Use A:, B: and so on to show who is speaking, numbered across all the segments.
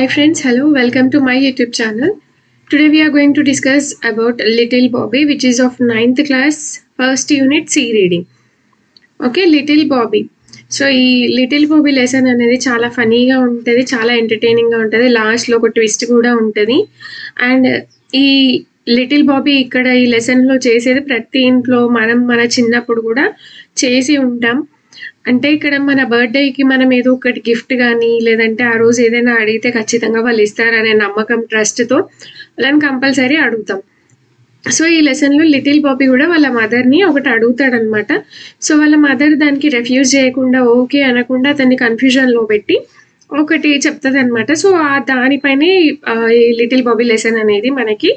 A: Hi friends, hello, welcome to my YouTube channel. Today we are going to discuss about Little Bobby, which is of 9th class, first unit C reading. Okay, Little Bobby. So ఈ little Bobby lesson అనేది చాలా ఫనీగా ఉంటుంది, చాలా ఎంటర్టైనింగ్గా ఉంటుంది. లాస్ట్లో ఒక twist కూడా ఉంటుంది. అండ్ ఈ లిటిల్ బాబీ ఇక్కడ ఈ లెసన్లో చేసేది ప్రతి ఇంట్లో మన చిన్నప్పుడు కూడా చేసి ఉంటాం. అంటే ఇక్కడ మన బర్త్డేకి మనం ఏదో ఒకటి గిఫ్ట్ కానీ లేదంటే ఆ రోజు ఏదైనా అడిగితే ఖచ్చితంగా వాళ్ళు ఇస్తారనే నమ్మకం ట్రస్ట్తో వాళ్ళని కంపల్సరీ అడుగుతాం. సో ఈ లెసన్లో లిటిల్ బాబీ కూడా వాళ్ళ మదర్ని ఒకటి అడుగుతాడనమాట. సో వాళ్ళ మదర్ దానికి రెఫ్యూజ్ చేయకుండా ఓకే అనకుండా అతన్ని కన్ఫ్యూజన్లో పెట్టి ఒకటి చెప్తుంది అనమాట. సో ఆ దానిపైనే ఈ లిటిల్ బాబీ లెసన్ అనేది మనకి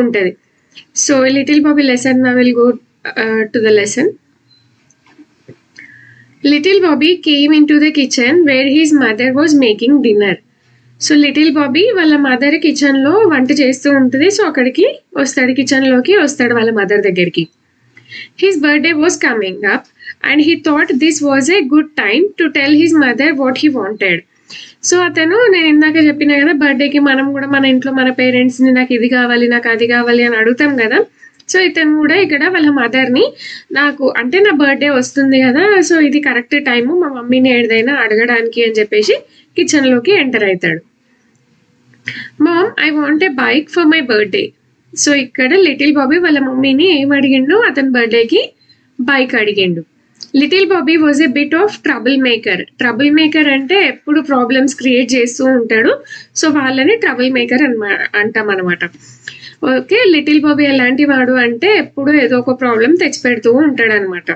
A: ఉంటుంది. So little Bobby lesson I will go to the lesson. Little Bobby came into the kitchen where his mother was making dinner. So little Bobby వాళ్ళ మదర్ కిచెన్లో వంట చేస్తూ ఉంటుంది. సో అక్కడికి వస్తాడు, కిచెన్లోకి వస్తాడు వాళ్ళ మదర్ దగ్గరికి. His birthday was coming up and he thought this was a good time to tell his mother what he wanted. So అతను నేను ఇందాక చెప్పినా కదా, బర్త్డేకి మనం కూడా మన ఇంట్లో మన పేరెంట్స్ని నాకు ఇది కావాలి నాకు అది కావాలి అని అడుగుతాం కదా. సో ఇతను కూడా ఇక్కడ వాళ్ళ మదర్ని నాకు అంటే నా బర్త్డే వస్తుంది కదా, సో ఇది కరెక్ట్ టైము మా మమ్మీని ఏదైనా అడగడానికి అని చెప్పేసి కిచెన్లోకి ఎంటర్ అవుతాడు. Mom, I want a bike for my birthday. So ఇక్కడ లిటిల్ బాబీ వాళ్ళ మమ్మీని ఏం అడిగిండు, అతని బర్త్డేకి బైక్ అడిగిండు. Little Bobby was a bit of trouble maker. Trouble maker అంటే ఎప్పుడు ప్రాబ్లమ్స్ క్రియేట్ చేస్తూ ఉంటాడు. సో వాళ్ళని ట్రబుల్ మేకర్ అంటాం అనమాట. ఓకే, లిటిల్ బాబీ ఎలాంటి వాడు అంటే ఎప్పుడు ఏదో ఒక ప్రాబ్లం తెచ్చిపెడుతూ ఉంటాడు అనమాట.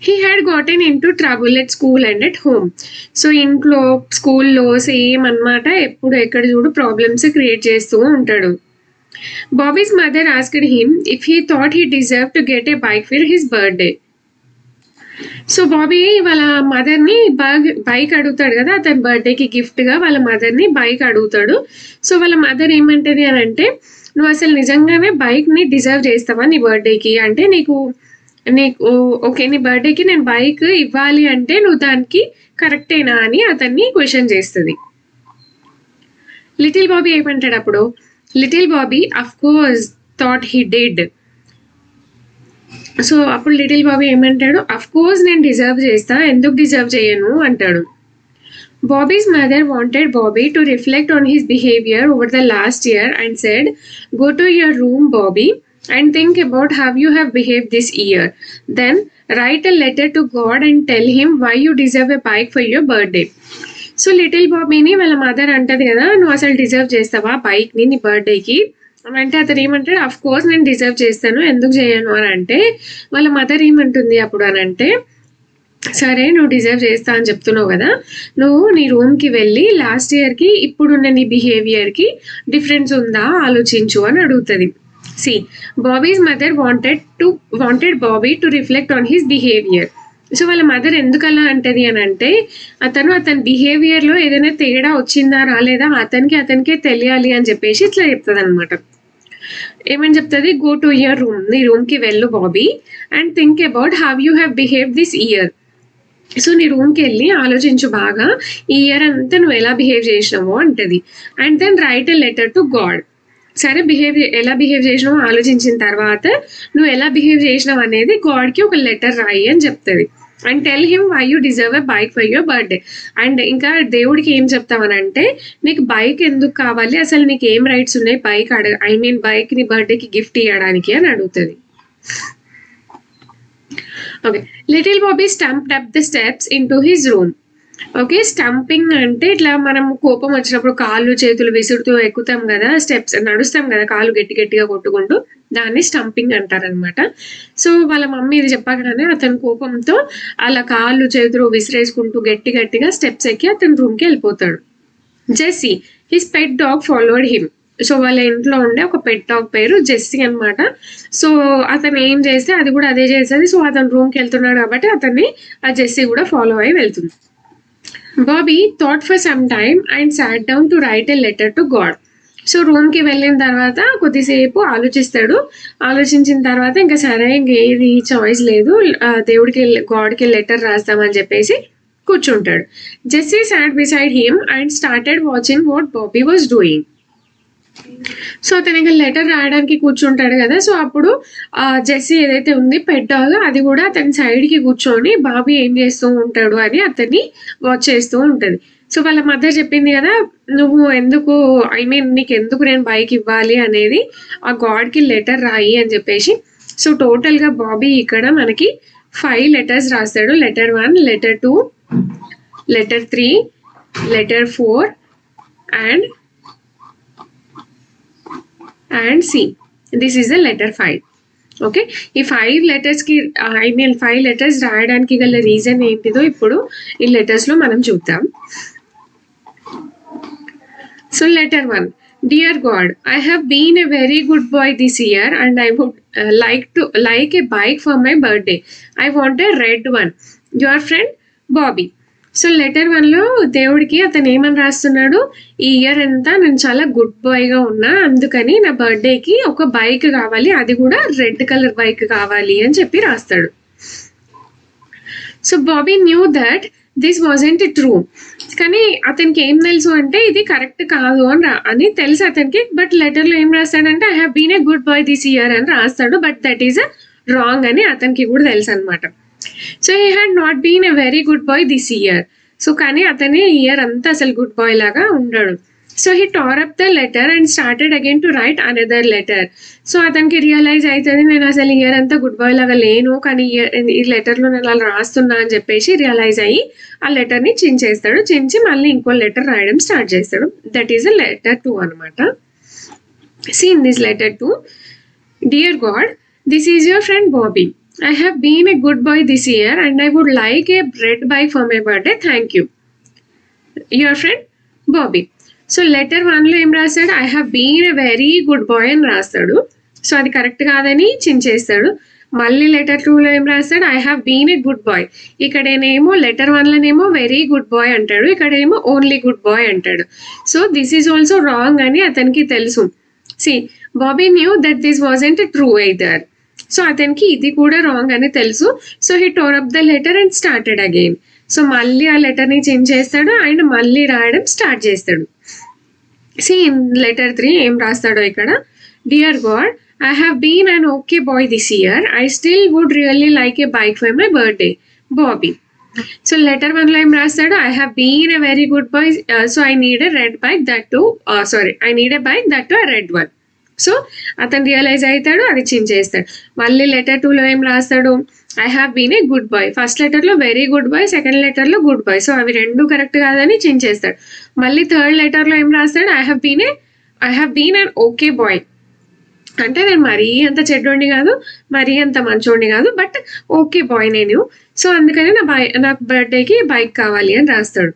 A: He had gotten in to trouble at school and at home. So ఇంట్లో స్కూల్లో సేమ్ అనమాట, ఎప్పుడు ఎక్కడ చూడు ప్రాబ్లమ్స్ క్రియేట్ చేస్తూ ఉంటాడు. Bobby's mother asked him if he thought he deserve to get a bike for his birthday. So Bobby వాళ్ళ మదర్ని బైక్ అడుగుతాడు కదా, అతని బర్త్డేకి గిఫ్ట్గా వాళ్ళ మదర్ని బైక్ అడుగుతాడు. సో వాళ్ళ మదర్ ఏమంటది అని అంటే, నువ్వు అసలు నిజంగానే బైక్ని డిజర్వ్ చేస్తావా నీ బర్త్డేకి, అంటే నీకు ఓకే నీ బర్త్డేకి నేను బైక్ ఇవ్వాలి అంటే నువ్వు దానికి కరెక్టేనా అని అతన్ని క్వశ్చన్ చేస్తుంది. లిటిల్ బాబీ ఏమంటాడు అప్పుడు, little Bobby of course thought he did. So అప్పుడు లిటిల్ బాబీ ఏమంటాడు, అఫ్ కోర్స్ నేను డిజర్వ్ చేస్తా, ఎందుకు డిజర్వ్ చేయను అంటాడు. Bobby's mother wanted Bobby to reflect on his behaviour over the last year and said, go to your room Bobby and think about how you have behave this year. Then write a letter to God and tell him why you deserve a bike for your birthday. So little బాబీని వాళ్ళ mother అంటది కదా, నువ్వు అసలు deserve చేస్తావా బైక్ని నీ బర్త్డేకి అంటే అతను ఏమంటాడు, అఫ్ కోర్స్ నేను డిజర్వ్ చేస్తాను, ఎందుకు చేయను అని అంటే వాళ్ళ మదర్ ఏమంటుంది అప్పుడు అని అంటే, సరే నువ్వు డిజర్వ్ చేస్తా అని చెప్తున్నావు కదా, నువ్వు నీ రూమ్కి వెళ్ళి లాస్ట్ ఇయర్కి ఇప్పుడున్న నీ బిహేవియర్కి డిఫరెన్స్ ఉందా ఆలోచించు అని అడుగుతుంది. See Bobby's mother wanted Bobby to reflect on his behaviour. So వాళ్ళ మదర్ ఎందుకు అలా అంటది అని అంటే, అతని బిహేవియర్లో ఏదైనా తేడా వచ్చిందా రాలేదా అతనికే తెలియాలి అని చెప్పేసి ఇట్లా చెప్తుంది అనమాట. ఏమని చెప్తుంది, గో టు యువర్ రూమ్, నీ రూమ్కి వెళ్ళు Bobby and think about how you have behave this year. So నీ రూమ్కి వెళ్ళి ఆలోచించు బాగా, ఈ ఇయర్ అంతా నువ్వు ఎలా బిహేవ్ చేసినావో అంటది. And then write a letter to God. సరే ఎలా బిహేవ్ చేసినావో ఆలోచించిన తర్వాత నువ్వు ఎలా బిహేవ్ చేసినావు అనేది గాడ్కి ఒక లెటర్ రాయి అని చెప్తుంది. And tell him why you deserve a bike for your birthday. And ఇంకా దేవుడికి ఏం చెప్తామనంటే, నీకు బైక్ ఎందుకు కావాలి, అసలు నీకు ఏం రైట్స్ ఉన్నాయి బైక్ బైక్ నీ బర్త్డేకి గిఫ్ట్ ఇవ్వడానికి అని అడుగుతుంది. Okay, little Bobby stumped up the steps in to his room. Okay, stumping అంటే ఇట్లా మనం కోపం వచ్చినప్పుడు కాళ్ళు చేతులు విసురుతూ ఎక్కుతాం కదా, స్టెప్స్ నడుస్తాం కదా కాళ్ళు గట్టిగా కొట్టుకుంటూ, దాన్ని స్టంపింగ్ అంటారనమాట. సో వాళ్ళ మమ్మీ ఇది చెప్పగానే అతని కోపంతో అలా కాళ్ళు చేతులు విసిరేసుకుంటూ గట్టిగా స్టెప్స్ ఎక్కి అతని రూమ్కి వెళ్ళిపోతాడు. Jessie his pet dog followed him. So వాళ్ళ ఇంట్లో ఉండే ఒక పెట్ డాగ్ పేరు జెస్సీ అనమాట. సో అతను ఏం చేస్తే అది కూడా అదే చేస్తుంది. సో అతను రూమ్కి వెళ్తున్నాడు కాబట్టి అతన్ని ఆ జెస్సీ కూడా ఫాలో అయ్యి వెళ్తుంది. Bobby thought for some time and sat down to right a letter to God. So రూమ్కి వెళ్ళిన తర్వాత కొద్దిసేపు ఆలోచిస్తాడు. ఆలోచించిన తర్వాత ఇంకా సరే ఇంకేది చాయిస్ లేదు, దేవుడికి గాడ్కి లెటర్ రాస్తామని చెప్పేసి కూర్చుంటాడు. Jessie sat beside him and started watching what Bobby was doing. So అతను ఇంకా లెటర్ రాయడానికి కూర్చుంటాడు కదా, సో అప్పుడు జెస్సీ ఏదైతే ఉంది పెట్ డాగ్, అది కూడా అతని సైడ్కి కూర్చొని బాబీ ఏం చేస్తూ ఉంటాడు అని అతన్ని వాచ్ చేస్తూ ఉంటుంది. సో వాళ్ళ మదర్ చెప్పింది కదా, నువ్వు ఎందుకు నీకు ఎందుకు నేను బైక్ ఇవ్వాలి అనేది ఆ గాడ్కి లెటర్ రాయి అని చెప్పేసి. సో టోటల్గా బాబీ ఇక్కడ మనకి 5 letters రాస్తాడు. Letter 1, letter 2, letter 3, letter 4 and C. This is the letter 5. Okay, ఈ 5 letters కి 5 letters రాయడానికి గల రీజన్ ఏంటిదో ఇప్పుడు ఈ లెటర్స్లో మనం చూద్దాం. So letter 1, Dear God, I have been a very good boy this year and I would like a bike for my birthday. I want a red one. Your friend Bobby. So letter 1లో దేవుడికి అతను ఏమని రాస్తున్నాడు, ఈ year అంతా నేను చాలా good బాయ్గా ఉన్నా, అందుకని నా బర్త్డేకి ఒక బైక్ కావాలి, అది కూడా రెడ్ కలర్ బైక్ కావాలి అని చెప్పి రాస్తాడు. So Bobby knew that this wasn't true. కానీ అతనికి ఏం తెలుసు అంటే ఇది కరెక్ట్ కాదు అని తెలుసు అతనికి. బట్ లెటర్లో ఏం రాస్తాడంటే I have been a good boy this year అని రాస్తాడు. బట్ దట్ ఈస్ రాంగ్ అని అతనికి కూడా తెలుసు అనమాట. So he had not been a very good boy this year. So కానీ అతని ఇయర్ అంతా అసలు గుడ్ బాయ్ లాగా ఉండడు. So he tore up the letter and started again to write another letter. So అతనికి రియలైజ్ అవుతుంది నేను అసలు ఇయర్ అంతా గుడ్ బాయ్ లాగా లేను, కానీ ఈ లెటర్లో నేను అలా రాస్తున్నా అని చెప్పేసి రియలైజ్ అయ్యి ఆ లెటర్ని చించేస్తాడు. చించి మళ్ళీ ఇంకో లెటర్ రాయడం స్టార్ట్ చేస్తాడు. దట్ ఈస్ అ లెటర్ 2 అనమాట. See in this letter 2, Dear God, this is your friend Bobby. I have been a good boy this year and I would like a red bike for my birthday. Thank you. Your friend Bobby. So letter 1లో ఏం రాస్తాడు, I have been a very good boy అని రాస్తాడు. So అది correct కాదని చించేస్తాడు. మళ్ళీ letter 2లో ఏం రాస్తాడు, I have been a good boy. ఇక్కడేనేమో లెటర్ 1లోనేమో వెరీ గుడ్ బాయ్ అంటాడు, ఇక్కడేమో ఓన్లీ గుడ్ బాయ్ అంటాడు. So this is also wrong అని అతనికి తెలుసు. See Bobby knew that this wasn't true either. So అతనికి ఇది కూడా రాంగ్ అని తెలుసు. So he tore up the letter and started again. So మళ్ళీ ఆ లెటర్ని చేంజ్ చేస్తాడు అండ్ మళ్ళీ రాయడం స్టార్ట్ చేస్తాడు. సి ఇన్ లెటర్ 3 ఏం రాస్తాడో ఇక్కడ, dear God, I have been an okay boy this year. I still would really like a bike for my birthday. Bobby. So letter 1లో ఏం రాస్తాడు, I have been a very good boy, so I need a red bike that too I need a bike that too a red one. So అతను realize అవుతాడు, అది చించేస్తాడు. మళ్ళీ letter 2లో ఏం రాస్తాడు, I have been a good bye. First లెటర్లో very good bye, second లెటర్లో గుడ్ బాయ్. సో అవి రెండు కరెక్ట్ కాదని చించేస్తాడు. మళ్ళీ థర్డ్ లెటర్లో ఏం రాస్తాడు, I have been an okay boy. అంటే నేను మరీ అంత చెడ్డోడిని కాదు, మరీ అంత మంచోడిని కాదు, బట్ ఓకే బాయ్ నేను. సో అందుకని నాకు బర్త్డేకి బైక్ కావాలి అని రాస్తాడు.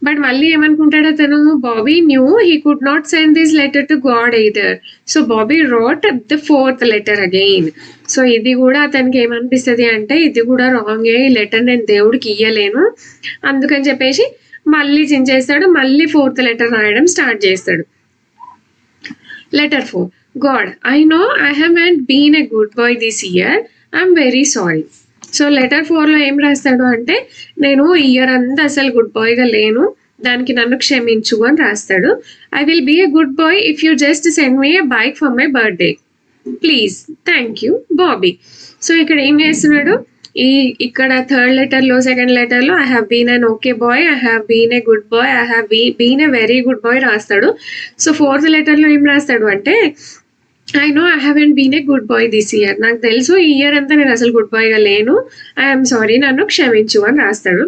A: బట్ మళ్ళీ ఏమనుకుంటాడు అతను, Bobby new he could not send this letter to God either. So Bobby wrote the 4th letter again. So ఇది కూడా అతనికి ఏమనిపిస్తుంది అంటే ఇది కూడా రాంగే, ఈ లెటర్ నేను దేవుడికి ఇయ్యలేను, అందుకని చెప్పేసి మళ్ళీ చించేస్తాడు. మళ్ళీ 4th letter రాయడం స్టార్ట్ చేస్తాడు. Letter 4, God, I know I haven't been a good boy this year. I'm very sorry. So letter 4లో ఏం రాస్తాడు అంటే నేను ఇయర్ అంతా అసలు గుడ్ బాయ్గా లేను, దానికి నన్ను క్షమించు అని రాస్తాడు. I will be a good boy if you just send me a bike for my birthday please. Thank you Bobby. So ఇక్కడ ఏం చేస్తున్నాడు, ఇక్కడ థర్డ్ లెటర్లో సెకండ్ లెటర్లో I have been an okay boy, I have been a good boy, I have been a very good boy రాస్తాడు. So 4th letter ఏం రాస్తాడు అంటే I know I haven't been a good boy this year. నాకు తెలుసు ఈ year అంతా నేను అసలు గుడ్ బాయ్గా లేను, ఐఎమ్ సారీ, నన్ను క్షమించు అని రాస్తాడు.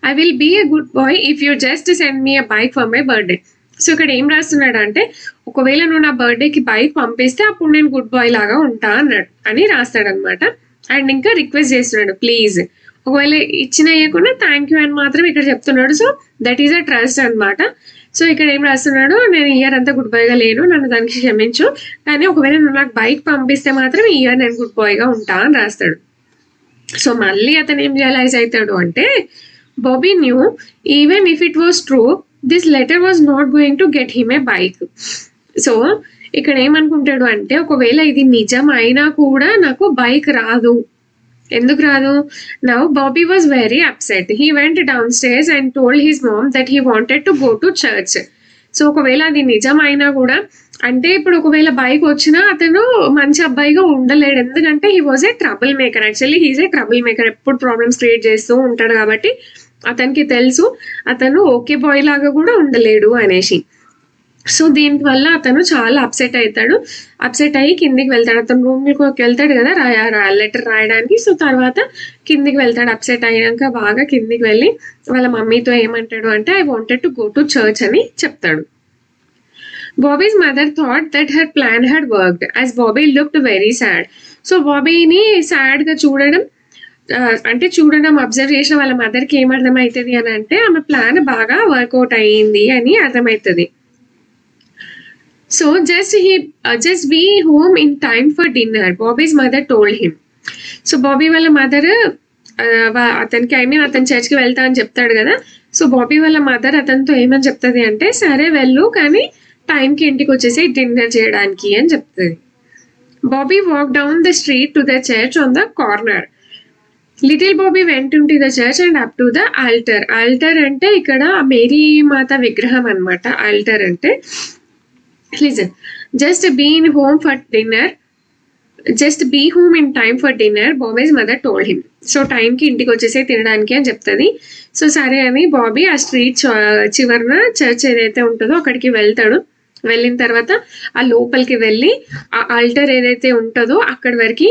A: I will be a good boy if you just send me a bike for my birthday. So ఇక్కడ ఏం రాస్తున్నాడు అంటే ఒకవేళ నువ్వు నా బర్త్డేకి బైక్ పంపిస్తే అప్పుడు నేను గుడ్ బాయ్ లాగా ఉంటా అన్నాడు అని రాస్తాడు అనమాట. అండ్ ఇంకా రిక్వెస్ట్ చేస్తున్నాడు ప్లీజ్, ఒకవేళ ఇచ్చిన ఇవ్వకుండా థ్యాంక్ యూ అని మాత్రం ఇక్కడ చెప్తున్నాడు. So that is a trust అనమాట. సో ఇక్కడ ఏం రాస్తున్నాడు, నేను ఇయర్ అంతా గుడ్ బాయ్గా లేను, నన్ను దానికి క్షమించు, కానీ ఒకవేళ నువ్వు నాకు బైక్ పంపిస్తే మాత్రం ఈ ఇయర్ నేను గుడ్ బాయ్గా ఉంటా అని రాస్తాడు. సో మళ్ళీ అతను ఏం రియలైజ్ అవుతాడు అంటే Bobby new even if it was true this letter was not going to get him a bike. So ఇక్కడ ఏమనుకుంటాడు అంటే ఒకవేళ ఇది నిజం అయినా కూడా నాకు బైక్ రాదు, ఎందుకు రాదు? Now Bobby was very upset. He went down stairs and told his mom that he wanted to go to church. So ఒకవేళ అది నిజమైనా కూడా, అంటే ఇప్పుడు ఒకవేళ బైక్ వచ్చినా అతను మంచి అబ్బాయిగా ఉండలేడు. ఎందుకంటే he was a trouble maker. Actually he's a trouble maker. ఎప్పుడు ప్రాబ్లమ్స్ క్రియేట్ చేస్తూ ఉంటాడు కాబట్టి అతనికి తెలుసు అతను ఓకే బాయ్ లాగా కూడా ఉండలేడు అనేసి. సో దీనివల్ల అతను చాలా అప్సెట్ అవుతాడు. అప్సెట్ అయ్యి కిందికి వెళ్తాడు. అతను రూమ్కి వెళ్తాడు కదా లెటర్ రాయడానికి. సో తర్వాత కిందికి వెళ్తాడు. అప్సెట్ అయ్యాక బాగా కిందికి వెళ్ళి వాళ్ళ మమ్మీతో ఏమంటాడు అంటే I wanted to go to church అని చెప్తాడు. Bobby's mother thought that her plan had worked as Bobby looked very sad. So బాబీని సాడ్గా చూడడం అబ్జర్వ్ చేసిన వాళ్ళ మదర్కి ఏమర్థమవుతుంది అని అంటే ఆమె ప్లాన్ బాగా వర్కౌట్ అయ్యింది అని అర్థమవుతుంది. So just be home in time for dinner, Bobby's mother told him. So Bobby వాళ్ళ మదర్ అతనికి అతను చర్చ్కి వెళ్తా అని చెప్తాడు కదా. సో బాబీ వాళ్ళ మదర్ అతనితో ఏమని చెప్తుంది అంటే సరే వెళ్ళు, కానీ టైంకి ఇంటికి వచ్చేసి డిన్నర్ చేయడానికి అని చెప్తుంది. Bobby walk down the street to the church on the corner. Little Bobby went to the church and up to the altar. Altar అంటే ఇక్కడ మేరీ మాత విగ్రహం అనమాట. ఆల్టర్ అంటే listen, just be home in time for dinner, Bobby's mother told him. So టైంకి ఇంటికి వచ్చేసి తినడానికి అని చెప్తుంది. సో సరే అని బాబీ ఆ స్ట్రీట్ చివరన చర్చ్ ఏదైతే ఉంటుందో అక్కడికి వెళ్తాడు. వెళ్ళిన తర్వాత ఆ లోపలికి వెళ్ళి ఆ ఆల్టర్ ఏదైతే ఉంటుందో అక్కడి వరకు,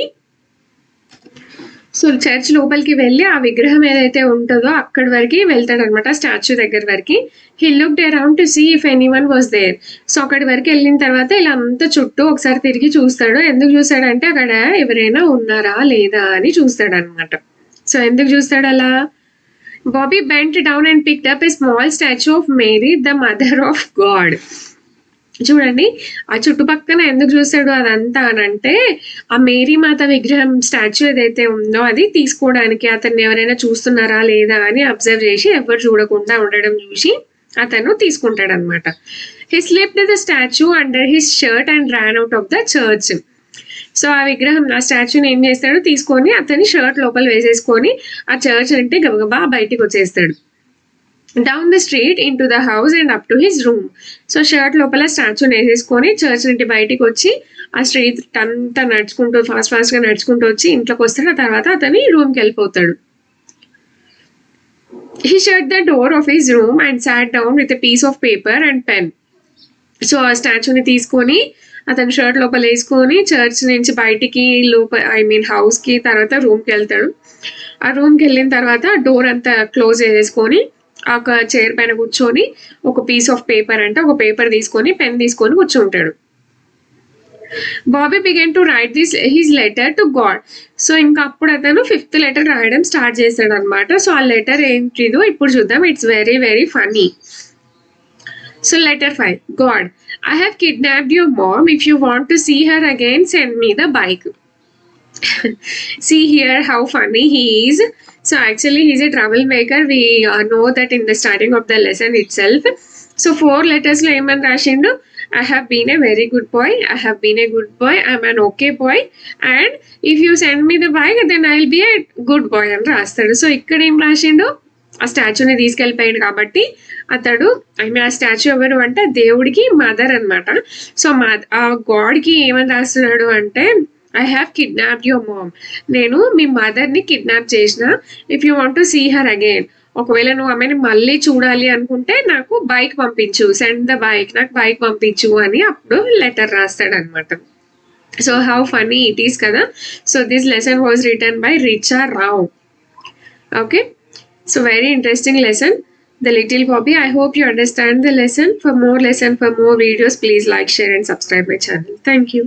A: సో చర్చ్ లోపలికి వెళ్ళి ఆ విగ్రహం ఏదైతే ఉంటుందో అక్కడి వరకు వెళ్తాడు అనమాట, స్టాచ్యూ దగ్గర వరకు. He looked around to see if anyone was there. So అక్కడి వరకు వెళ్ళిన తర్వాత ఇలా అంతా చుట్టూ ఒకసారి తిరిగి చూస్తాడు. ఎందుకు చూస్తాడంటే అక్కడ ఎవరైనా ఉన్నారా లేదా అని చూస్తాడు అనమాట. సో ఎందుకు చూస్తాడు అలా? Bobby bent down and picked up a small statue of Mary the mother of God. చూడండి ఆ చుట్టుపక్కన ఎందుకు చూస్తాడు అదంతా అని అంటే ఆ మేరీ మాత విగ్రహం స్టాచ్యూ ఏదైతే ఉందో అది తీసుకోవడానికి, అతన్ని ఎవరైనా చూస్తున్నారా లేదా అని అబ్జర్వ్ చేసి ఎవరు చూడకుండా ఉండడం చూసి అతను తీసుకుంటాడు అనమాట. He slipped the statue under his shirt and ran out of the church. So ఆ విగ్రహం ఆ స్టాచ్యూని ఏం చేస్తాడు, తీసుకొని అతని షర్ట్ లోపల వేసేసుకొని ఆ చర్చ్ అంటే గబగబా బయటికి వచ్చేస్తాడు. Down the street in to the house and up to his room. So shirt లోపల స్టాచ్యూని వేసేసుకొని చర్చ్ నుండి బయటికి వచ్చి ఆ స్ట్రీట్ అంతా నడుచుకుంటూ ఫాస్ట్గా నడుచుకుంటూ వచ్చి ఇంట్లోకి వస్తాడు. ఆ తర్వాత అతని రూమ్కి వెళ్ళిపోతాడు. He shut the door of his room and sat down with a piece of paper and pen. So ఆ స్టాచ్యూని తీసుకొని అతను షర్ట్ లోపల వేసుకొని చర్చ్ నుంచి బయటికి హౌస్కి తర్వాత రూమ్కి వెళ్తాడు. ఆ రూమ్కి వెళ్ళిన తర్వాత డోర్ అంతా క్లోజ్ చేసేసుకొని ఒక చైర్ పైన కూర్చొని ఒక పీస్ ఆఫ్ పేపర్ అంటే ఒక పేపర్ తీసుకొని పెన్ తీసుకొని కూర్చుంటాడు. Bobby began to write his letter to God. So ఇంకా అప్పుడు అతను 5th లెటర్ రాయడం స్టార్ట్ చేశాడు అనమాట. సో ఆ లెటర్ ఏంటిదో ఇప్పుడు చూద్దాం. It's very very funny. So letter 5. God, I have kidnapped your mom. If you want to see her again send me the bike. See here how funny he is. So actually he's a troublemaker. We know that in the starting of the lesson itself. So 4 letters lo eman rashindu, I have been a very good boy, I have been a good boy, I'm an okay boy, and if you send me the bike then I'll be a good boy అని రాస్తాడు. So ఇక్కడ ఏం రాసిండు, ఆ స్టాచ్యూని తీసుకెళ్ళిపోయాడు కాబట్టి అతడు ఆ statue ఎవరు అంటే దేవుడికి మదర్ అనమాట. సో ఆ గాడ్కి ఏమని రాస్తున్నాడు అంటే I have kidnapped your mom. నేను మీ మదర్ని కిడ్నాప్ చేసిన. If you want to see her again, ఒకవేళ నువ్వు ఆమెను మళ్ళీ చూడాలి అనుకుంటే నాకు బైక్ పంపించు, సెండ్ ద బైక్, నాకు బైక్ పంపించు అని అప్పుడు లెటర్ రాస్తాడు అనమాట. So how funny it is కదా. So this lesson was written by Richa Rao. Okay, so very interesting lesson, The Little Bobby. I hope you understand the lesson. For more videos, please like, share and subscribe my channel. Thank you.